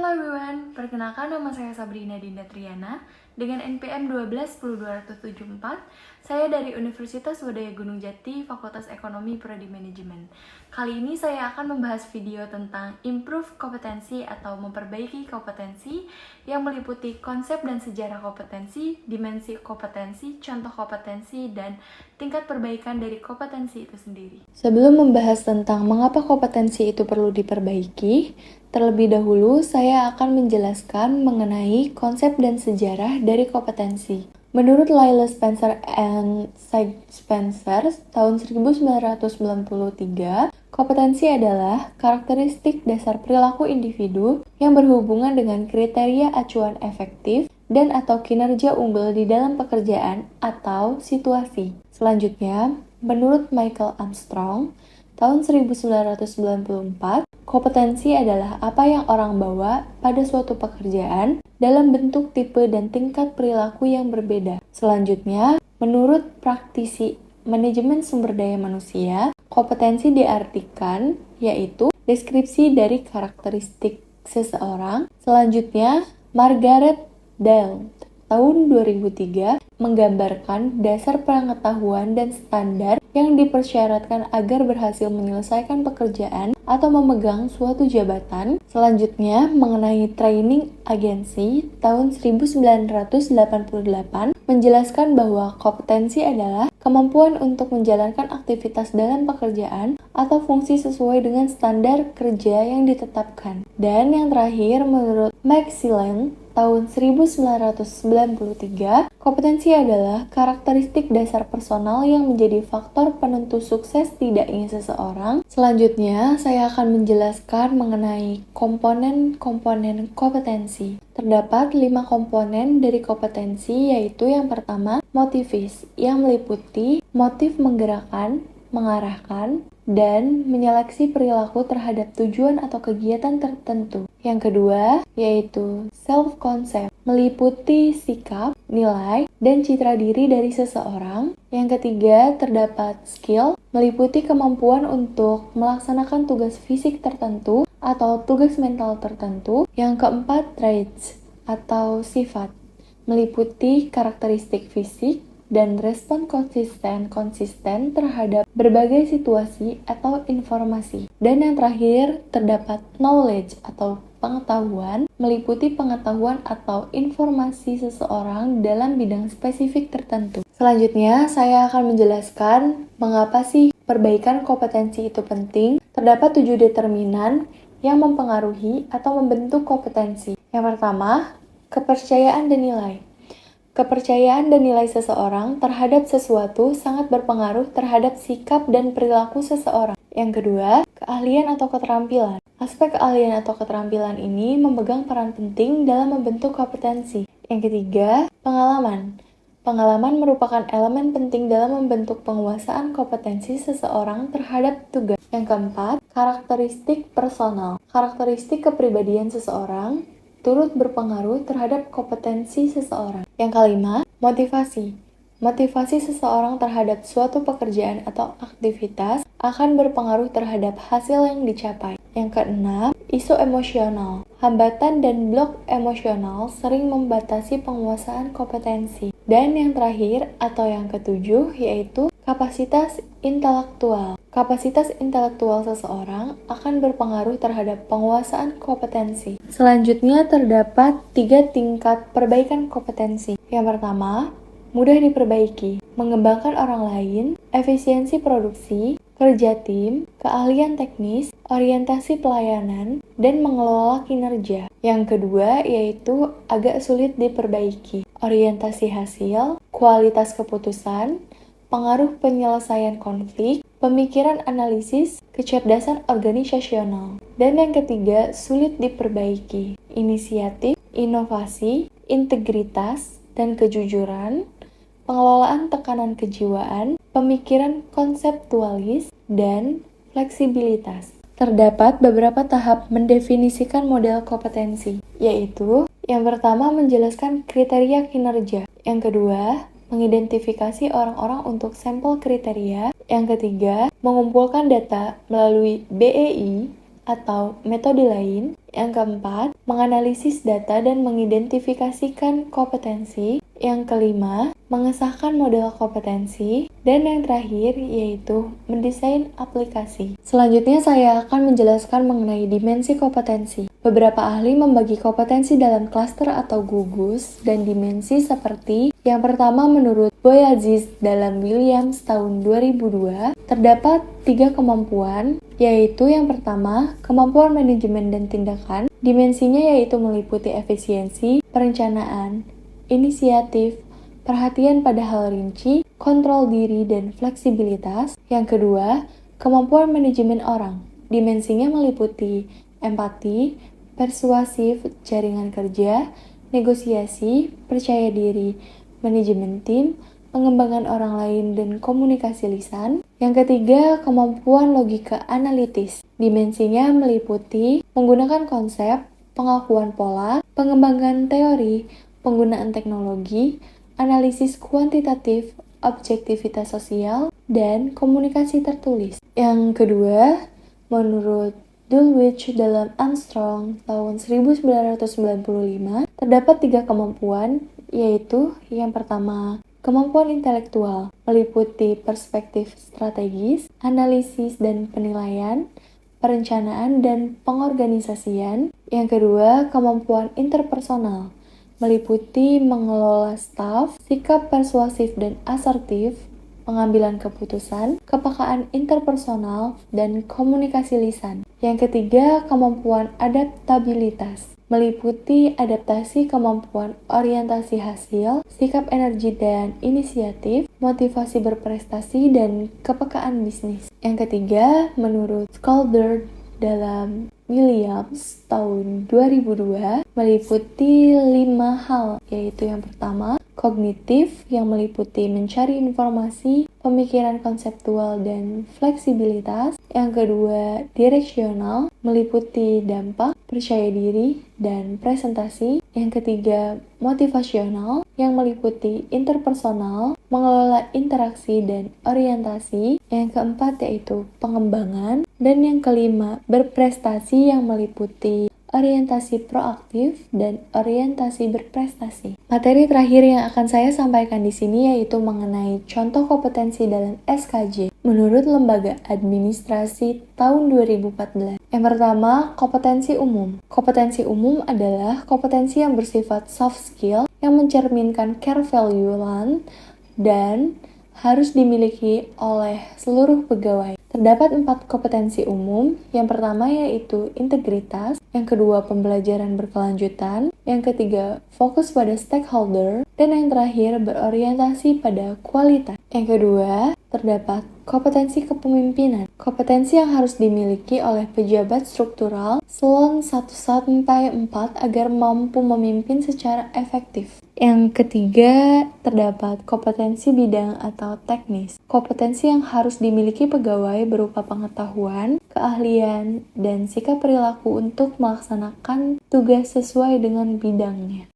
Halo everyone, perkenalkan nama saya Sabrina Dinda Triana dengan NPM 1210274. Saya dari Universitas Wadaya Gunung Jati, Fakultas Ekonomi Prodi Manajemen. Kali ini saya akan membahas video tentang improve kompetensi atau memperbaiki kompetensi yang meliputi konsep dan sejarah kompetensi, dimensi kompetensi, contoh kompetensi, dan tingkat perbaikan dari kompetensi itu sendiri. Sebelum membahas tentang mengapa kompetensi itu perlu diperbaiki, terlebih dahulu saya akan menjelaskan mengenai konsep dan sejarah dari kompetensi. Menurut Lyle Spencer and Cy Spencer tahun 1993, kompetensi adalah karakteristik dasar perilaku individu yang berhubungan dengan kriteria acuan efektif dan atau kinerja unggul di dalam pekerjaan atau situasi. Selanjutnya, menurut Michael Armstrong, tahun 1994, kompetensi adalah apa yang orang bawa pada suatu pekerjaan dalam bentuk tipe dan tingkat perilaku yang berbeda. Selanjutnya, menurut praktisi manajemen sumber daya manusia, kompetensi diartikan yaitu deskripsi dari karakteristik seseorang. Selanjutnya, Margaret Delt tahun 2003 menggambarkan dasar pengetahuan dan standar yang dipersyaratkan agar berhasil menyelesaikan pekerjaan atau memegang suatu jabatan. Selanjutnya, mengenai training agency tahun 1988 menjelaskan bahwa kompetensi adalah kemampuan untuk menjalankan aktivitas dalam pekerjaan atau fungsi sesuai dengan standar kerja yang ditetapkan. Dan yang terakhir, menurut Maxillen tahun 1993, kompetensi adalah karakteristik dasar personal yang menjadi faktor penentu sukses tidaknya seseorang. Selanjutnya, saya akan menjelaskan mengenai komponen-komponen kompetensi. Terdapat 5 komponen dari kompetensi, yaitu yang pertama, motivis, yang meliputi motif menggerakkan, mengarahkan, dan menyeleksi perilaku terhadap tujuan atau kegiatan tertentu. Yang kedua, yaitu self-concept, meliputi sikap, nilai, dan citra diri dari seseorang. Yang ketiga, terdapat skill, meliputi kemampuan untuk melaksanakan tugas fisik tertentu atau tugas mental tertentu. Yang keempat, traits, atau sifat, meliputi karakteristik fisik, dan respon konsisten terhadap berbagai situasi atau informasi. Dan yang terakhir, terdapat knowledge atau pengetahuan, meliputi pengetahuan atau informasi seseorang dalam bidang spesifik tertentu. Selanjutnya, saya akan menjelaskan mengapa sih perbaikan kompetensi itu penting. Terdapat 7 determinan yang mempengaruhi atau membentuk kompetensi. Yang pertama, kepercayaan dan nilai. Kepercayaan dan nilai seseorang terhadap sesuatu sangat berpengaruh terhadap sikap dan perilaku seseorang. Yang kedua, keahlian atau keterampilan. Aspek keahlian atau keterampilan ini memegang peran penting dalam membentuk kompetensi. Yang ketiga, pengalaman. Pengalaman merupakan elemen penting dalam membentuk penguasaan kompetensi seseorang terhadap tugas. Yang keempat, karakteristik personal. Karakteristik kepribadian seseorang turut berpengaruh terhadap kompetensi seseorang. Yang kelima, motivasi. Motivasi seseorang terhadap suatu pekerjaan atau aktivitas akan berpengaruh terhadap hasil yang dicapai. Yang keenam, isu emosional. Hambatan dan blok emosional sering membatasi penguasaan kompetensi. Dan yang terakhir atau yang ketujuh yaitu kapasitas intelektual. Kapasitas intelektual seseorang akan berpengaruh terhadap penguasaan kompetensi. Selanjutnya terdapat 3 tingkat perbaikan kompetensi. Yang pertama, mudah diperbaiki, mengembangkan orang lain, efisiensi produksi, kerja tim, keahlian teknis, orientasi pelayanan, dan mengelola kinerja. Yang kedua yaitu agak sulit diperbaiki, orientasi hasil, kualitas keputusan, pengaruh penyelesaian konflik, pemikiran analisis, kecerdasan organisasional. Dan yang ketiga, sulit diperbaiki, inisiatif, inovasi, integritas, dan kejujuran, pengelolaan tekanan kejiwaan, pemikiran konseptualis, dan fleksibilitas. Terdapat beberapa tahap mendefinisikan model kompetensi, yaitu yang pertama menjelaskan kriteria kinerja, yang kedua mengidentifikasi orang-orang untuk sampel kriteria, yang ketiga mengumpulkan data melalui BEI atau metode lain. Yang keempat, menganalisis data dan mengidentifikasikan kompetensi. Yang kelima, mengesahkan model kompetensi. Dan yang terakhir yaitu mendesain aplikasi. Selanjutnya saya akan menjelaskan mengenai dimensi kompetensi. Beberapa ahli membagi kompetensi dalam klaster atau gugus dan dimensi seperti yang pertama menurut Boyaziz dalam Williams tahun 2002, terdapat 3 kemampuan, yaitu yang pertama, kemampuan manajemen dan tindakan. Dimensinya yaitu meliputi efisiensi, perencanaan, inisiatif, perhatian pada hal rinci, kontrol diri, dan fleksibilitas. Yang kedua, kemampuan manajemen orang. Dimensinya meliputi empati, persuasif, jaringan kerja, negosiasi, percaya diri, manajemen tim, pengembangan orang lain, dan komunikasi lisan. Yang ketiga, kemampuan logika analitis. Dimensinya meliputi menggunakan konsep, pengakuan pola, pengembangan teori, penggunaan teknologi, analisis kuantitatif, objektivitas sosial, dan komunikasi tertulis. Yang kedua, menurut Dulwich dalam Armstrong tahun 1995, terdapat 3 kemampuan, yaitu yang pertama, kemampuan intelektual, meliputi perspektif strategis, analisis dan penilaian, perencanaan dan pengorganisasian. Yang kedua, kemampuan interpersonal, meliputi mengelola staf, sikap persuasif dan asertif, pengambilan keputusan, kepekaan interpersonal, dan komunikasi lisan. Yang ketiga, kemampuan adaptabilitas, meliputi adaptasi, kemampuan orientasi hasil, sikap energi dan inisiatif, motivasi berprestasi, dan kepekaan bisnis. Yang ketiga, menurut Scholder dalam Williams tahun 2002, meliputi 5 hal, yaitu yang pertama, kognitif yang meliputi mencari informasi, pemikiran konseptual, dan fleksibilitas. Yang kedua, direksional, meliputi dampak, percaya diri, dan presentasi. Yang ketiga, motivasional, yang meliputi interpersonal, mengelola interaksi dan orientasi. Yang keempat yaitu pengembangan. Dan yang kelima, berprestasi yang meliputi orientasi proaktif dan orientasi berprestasi. Materi terakhir yang akan saya sampaikan di sini yaitu mengenai contoh kompetensi dalam SKJ menurut Lembaga Administrasi tahun 2014. Yang pertama, kompetensi umum. Kompetensi umum adalah kompetensi yang bersifat soft skill yang mencerminkan core value dan harus dimiliki oleh seluruh pegawai. Terdapat 4 kompetensi umum. Yang pertama yaitu integritas, yang kedua pembelajaran berkelanjutan, yang ketiga fokus pada stakeholder, dan yang terakhir berorientasi pada kualitas. Yang kedua, terdapat kompetensi kepemimpinan. Kompetensi yang harus dimiliki oleh pejabat struktural eselon 1-4 agar mampu memimpin secara efektif. Yang ketiga, terdapat kompetensi bidang atau teknis. Kompetensi yang harus dimiliki pegawai berupa pengetahuan, keahlian, dan sikap perilaku untuk melaksanakan tugas sesuai dengan bidangnya.